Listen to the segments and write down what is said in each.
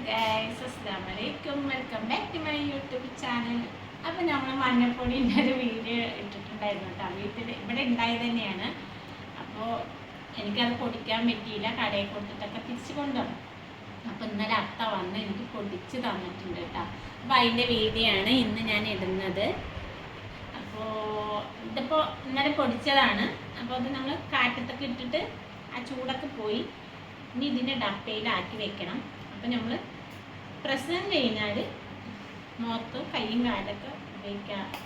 Guys, അസ്സലാമു അലൈക്കും. Welcome back to my YouTube channel. അപ്പോൾ നമ്മൾ മഞ്ഞപ്പൊടിൻ്റെ ഒരു വീഡിയോ ഇട്ടിട്ടുണ്ടായിരുന്നു കേട്ടോ. വീട്ടിൽ ഇവിടെ ഉണ്ടായത് തന്നെയാണ്. അപ്പോൾ എനിക്കത് പൊടിക്കാൻ പറ്റിയില്ല, കടയിൽ കൊടുത്തിട്ടൊക്കെ തിരിച്ചു കൊണ്ടുവന്നു. അപ്പോൾ ഇന്നലെ അത്ത വന്ന് എനിക്ക് പൊടിച്ച് തന്നിട്ടുണ്ട് കേട്ടോ. അപ്പോൾ അതിൻ്റെ വീഡിയോ ആണ് ഇന്ന് ഞാൻ ഇടുന്നത്. അപ്പോൾ ഇതിപ്പോൾ ഇന്നലെ പൊടിച്ചതാണ്. അപ്പോൾ അത് നമ്മൾ കാറ്റത്തൊക്കെ ഇട്ടിട്ട് ആ ചൂടൊക്കെ പോയി. ഇനി ഇതിൻ്റെ ഡപ്പയിലാക്കി വെക്കണം. അപ്പം നമ്മൾ പ്രസവം കഴിഞ്ഞാൽ മുഖത്തും കൈയും കാലൊക്കെ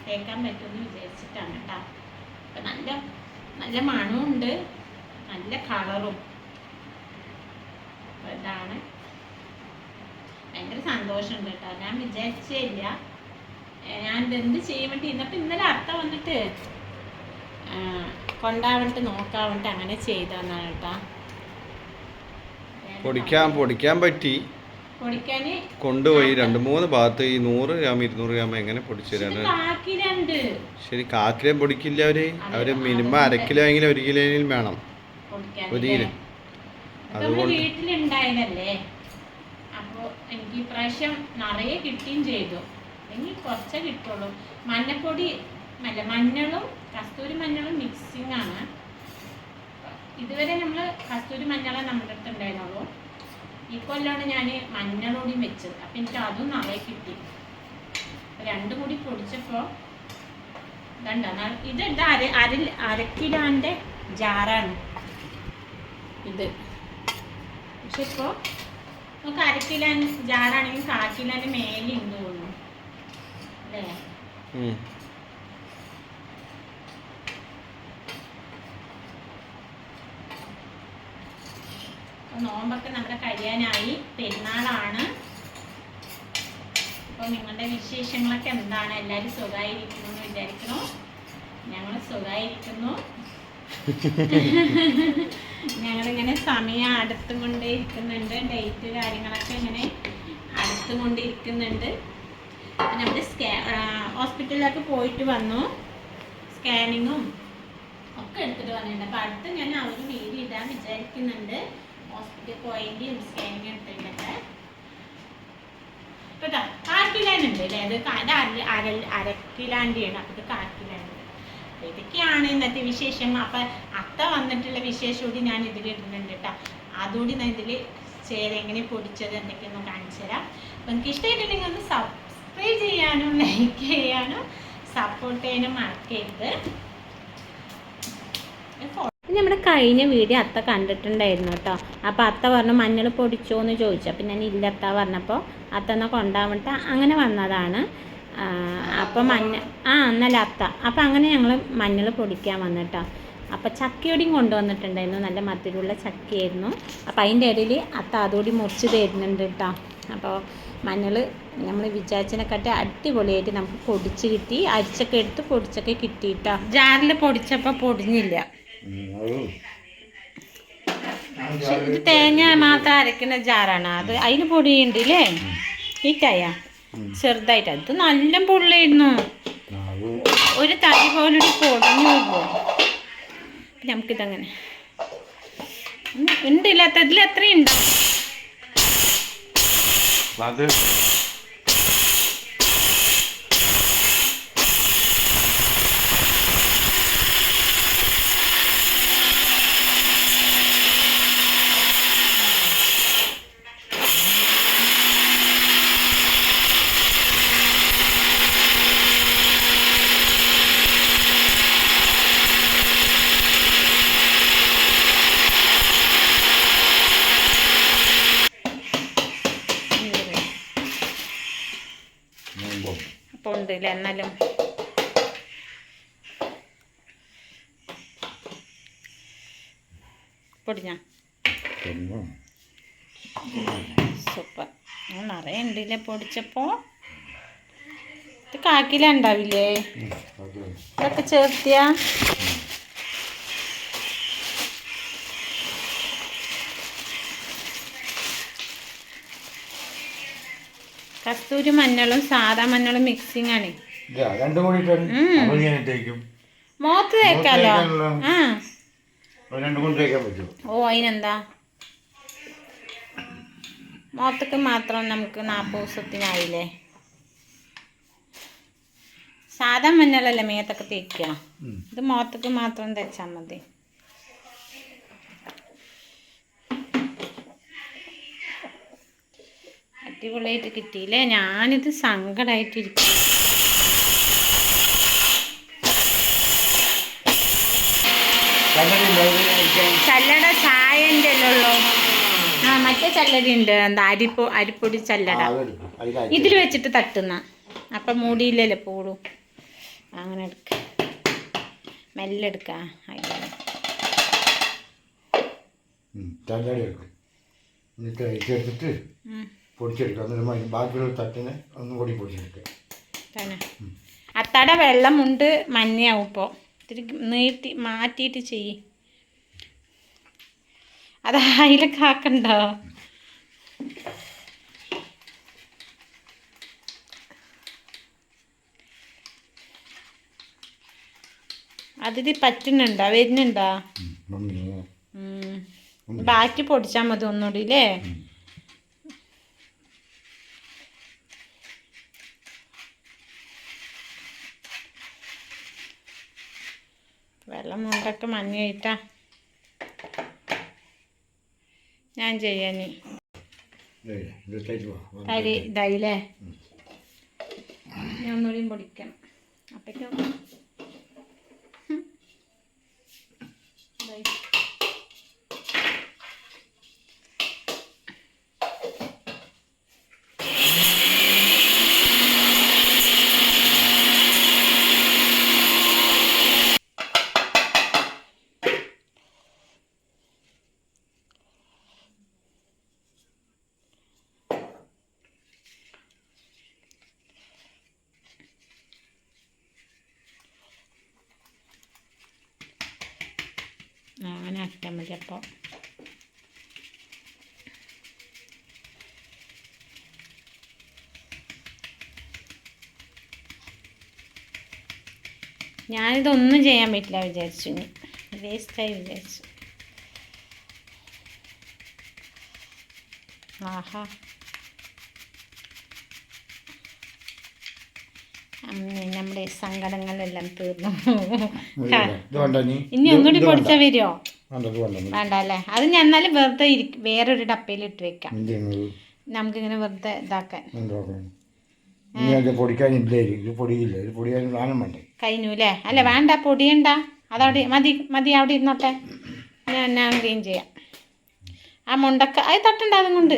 തേക്കാൻ പറ്റുമെന്ന് വിചാരിച്ചിട്ടാണ് കേട്ടോ. അപ്പം നല്ല നല്ല മണമുണ്ട്, നല്ല കളറും. അപ്പോൾ ഇതാണ്, ഭയങ്കര സന്തോഷമുണ്ട് കേട്ടോ. ഞാൻ വിചാരിച്ചേ ഇല്ല ഞാൻ ഇതെന്ത് ചെയ്യാൻ വേണ്ടി ഇന്നപ്പോൾ ഇന്നലെ അത്ത വന്നിട്ട് കൊണ്ടാവട്ടെ നോക്കാവട്ടെ അങ്ങനെ ചെയ്തതാണ് കേട്ടോ. പൊടിക്കാൻ പറ്റി, കൊണ്ടുപോയി 2-3 ഭാഗത്ത് ഈ 100 ഗ്രാം 200 ഗ്രാം എങ്ങനെ പൊടിച്ചതാണ്. ശരി, കാക്കിലെ പൊടിക്കില്ല അവര് മിനിമം 1/2 കിലോ എങ്കിലും 1 കിലോയിൽ വേണം, 1 കിലോ. അതുകൊണ്ട് വീട്ടിലുണ്ടായതല്ലേ, അപ്പോൾ എനിക്ക് ഇപ്രാവശ്യം നിറയെ കിട്ടുകയും ചെയ്തു. അല്ലെങ്കിൽ കുറച്ചേ കിട്ടുള്ളൂ. മഞ്ഞപ്പൊടി അല്ല, മഞ്ഞളും കസ്തൂരി മഞ്ഞളും മിക്സിങ് ആണ്. ഇതുവരെ നമ്മൾ കസ്തൂരി മഞ്ഞളെ നമ്മുടെ അടുത്ത് ഉണ്ടായിരുന്നുള്ളൂ. ഈ കൊല്ലാണ് ഞാൻ മഞ്ഞളോടിയും വെച്ചത്. അപ്പം എനിക്ക് അതും നിറയെ കിട്ടി. രണ്ടും കൂടി പൊടിച്ചപ്പോൾ ഇതുണ്ട, ഇത് 1/2 കിലോൻ്റെ ജാറാണ് ഇത്. പക്ഷെ ഇപ്പോൾ നമുക്ക് 1/2 കിലോ ജാറാണെങ്കിൽ 1/4 കിലോൻ്റെ മേലെ ഉണ്ട് തോന്നുന്നു അല്ലേ. നോമ്പൊക്കെ നമ്മുടെ കഴിയാനായി, പെരുന്നാളാണ്. അപ്പോൾ നിങ്ങളുടെ വിശേഷങ്ങളൊക്കെ എന്താണ്? എല്ലാവരും സുഖമായിരിക്കുന്നു എന്ന് വിചാരിക്കുന്നു. ഞങ്ങൾ സുഖമായിരിക്കുന്നു. ഞങ്ങളിങ്ങനെ സമയം അടുത്തുകൊണ്ടേ ഇരിക്കുന്നുണ്ട്. ഡേറ്റ് കാര്യങ്ങളൊക്കെ ഇങ്ങനെ അടുത്തുകൊണ്ടിരിക്കുന്നുണ്ട്. നമ്മുടെ ഹോസ്പിറ്റലിലൊക്കെ പോയിട്ട് വന്നു, സ്കാനിങ്ങും ഒക്കെ എടുത്തിട്ട് വന്നിട്ടുണ്ട്. അപ്പോൾ അടുത്ത് ഞാൻ ആ ഒരു വീഡിയോ ഇടാൻ വിചാരിക്കുന്നുണ്ട്. ഹോസ്പിറ്റൽ പോയിന്റും സ്കാനിങ് എടുത്തിട്ടൊക്കെ കേട്ടോ. 1/4 കിലോനുണ്ട് അല്ലേ, അത് 1/2 കിലോൻ്റെയാണ്. അപ്പോൾ ഇത് 1/4 കിലോനുണ്ട്. ഇതൊക്കെയാണ് ഇന്നത്തെ വിശേഷം. അപ്പം അത്ത വന്നിട്ടുള്ള വിശേഷം കൂടി ഞാൻ ഇതിൽ ഇടുന്നുണ്ട് കേട്ടോ. അതുകൂടി ഞാൻ ഇതിൽ എങ്ങനെ പൊടിച്ചത് എന്തൊക്കെയൊന്ന് കാണിച്ചു തരാം. അപ്പം എനിക്ക് ഇഷ്ടമായിട്ടുണ്ടെങ്കിൽ ഒന്ന് സബ്സ്ക്രൈബ് ചെയ്യാനും ലൈക്ക് ചെയ്യാനും സപ്പോർട്ട് ചെയ്യാനും മറക്കരുത്. നമ്മുടെ കഴിഞ്ഞ വീഡിയോ അത്ത കണ്ടിട്ടുണ്ടായിരുന്നു കേട്ടോ. അപ്പോൾ അത്ത പറഞ്ഞു മഞ്ഞൾ പൊടിച്ചോ എന്ന് ചോദിച്ചു. അപ്പം ഞാൻ ഇല്ല അത്ത പറഞ്ഞപ്പോൾ അത്ത എന്നാൽ കൊണ്ടാവട്ടെ അങ്ങനെ വന്നതാണ്. അപ്പം എന്നല്ല അത്ത. അപ്പം അങ്ങനെ ഞങ്ങൾ മഞ്ഞൾ പൊടിക്കാൻ വന്നിട്ടോ. അപ്പം ചക്കയോടെയും കൊണ്ടുവന്നിട്ടുണ്ടായിരുന്നു, നല്ല മധുരമുള്ള ചക്കയായിരുന്നു. അപ്പം അതിൻ്റെ ഇടയിൽ അത്ത അതുകൂടി മുറിച്ച് തരുന്നുണ്ട് കേട്ടോ. അപ്പോൾ മഞ്ഞൾ നമ്മൾ വിചാരിച്ചതിനെക്കാട്ടി അടിപൊളിയായിട്ട് നമുക്ക് പൊടിച്ച് കിട്ടി. അരിച്ചൊക്കെ എടുത്ത് പൊടിച്ചൊക്കെ കിട്ടിയിട്ടോ. ജാറിൽ പൊടിച്ചപ്പോൾ പൊടിഞ്ഞില്ല. ഇത് തേങ്ങ മാത്രം അരക്കുന്ന ജാറാണ് അത്. അതിന് പൊടിയുണ്ട് അല്ലേ, ഹീറ്റായ ചെറുതായിട്ട്. അത് നല്ല പൊള്ളയായിരുന്നു, ഒരു തരി പോലൊരു പൊടിഞ്ഞു പോകും. നമുക്കിതങ്ങനെ ഉണ്ടില്ലാത്തതിൽ എത്രയും ഉണ്ടാവും. അപ്പോൾ ഉണ്ടല്ലേ, എന്നാലും പൊടിഞ്ഞ സൂപ്പർ. നിറയെ ഉണ്ടല്ലേ പൊടിച്ചപ്പോൾ. ഇത് 1/4 കിലോ ഉണ്ടാവില്ലേ ഇതൊക്കെ ചേർത്തിയ? കസ്തൂരി മഞ്ഞളും സാധാ മഞ്ഞളും മിക്സിങ് ആണ്. മുഖത്ത് തേക്കാലോ. ഓ അതിനെന്താ, മുഖത്തേക്ക് മാത്രം നമുക്ക് 40 ദിവസത്തിനായില്ലേ. സാധാ മഞ്ഞളല്ലേ മേത്തൊക്കെ തേക്കുക, ഇത് മുഖത്തേക്ക് മാത്രം തേച്ചാൽ മതി. അടിപൊളിയായിട്ട് കിട്ടിയില്ലേ. ഞാനിത് സങ്കടമായിട്ടിരിക്കും. ചല്ലട ചായൻ്റെ അല്ലേ ഉള്ളൂ. ആ മറ്റേ ചല്ലടി ഉണ്ട്, എന്താ അരിപ്പൊടി ചല്ലട. ഇതിൽ വെച്ചിട്ട് തട്ടുന്ന അപ്പം മൂടിയില്ലല്ലോ പൂളൂ. അങ്ങനെ എടുക്ക, മെല്ലെ എടുക്ക. എടുത്തിട്ട് പൊടിച്ചെടുക്കുക. ബാക്കിയുള്ള തട്ടിനെ ഒന്നും കൂടി പൊടിച്ചെടുക്കുക. അത്തട വെള്ളമുണ്ട് മഞ്ഞയാവും. ഇപ്പോൾ ഇത്തിരി നീട്ടി മാറ്റിയിട്ട് ചെയ്യ്. അത് അതിലൊക്കെ ആക്കണ്ടോ? അതിൽ പറ്റുന്നുണ്ടോ, വരുന്നുണ്ടോ? ബാക്കി പൊടിച്ചാൽ മതി ഒന്നുകൂടി അല്ലേ. വെള്ളം മുണ്ടൊക്കെ മഞ്ഞയിട്ടാ ഞാൻ ചെയ്യാന്. തരി ഇതായില്ലേ, ഞാൻ ഒന്നുകൂടിയും പൊടിക്കണം. അപ്പേക്കും അങ്ങനെ ആക്കിയാൽ മതി. അപ്പോൾ ഞാനിതൊന്നും ചെയ്യാൻ പറ്റില്ല വിചാരിച്ചു, ഇനി വേസ്റ്റായി വിചാരിച്ചു. ആഹാ, നമ്മുടെ സങ്കടങ്ങളെല്ലാം തീർന്നു. ഇനി ഒന്നുകൂടി പൊടിച്ചാൽ വരുമോ? വേണ്ട അല്ലേ. അത് ഞാൻ എന്നാലും വെറുതെ വേറൊരു ഡപ്പയിൽ ഇട്ട് വെക്കാം, നമുക്കിങ്ങനെ വെറുതെ ഇതാക്കാൻ. കഴിഞ്ഞു അല്ലേ? അല്ല വേണ്ട, പൊടിയണ്ട, അതവിടെ മതി മതി, അവിടെ ഇരുന്നോട്ടെ. ഞാൻ ക്ലീൻ ചെയ്യാം. ആ മുണ്ടക്ക അത് തട്ടണ്ട, അതും കൊണ്ട്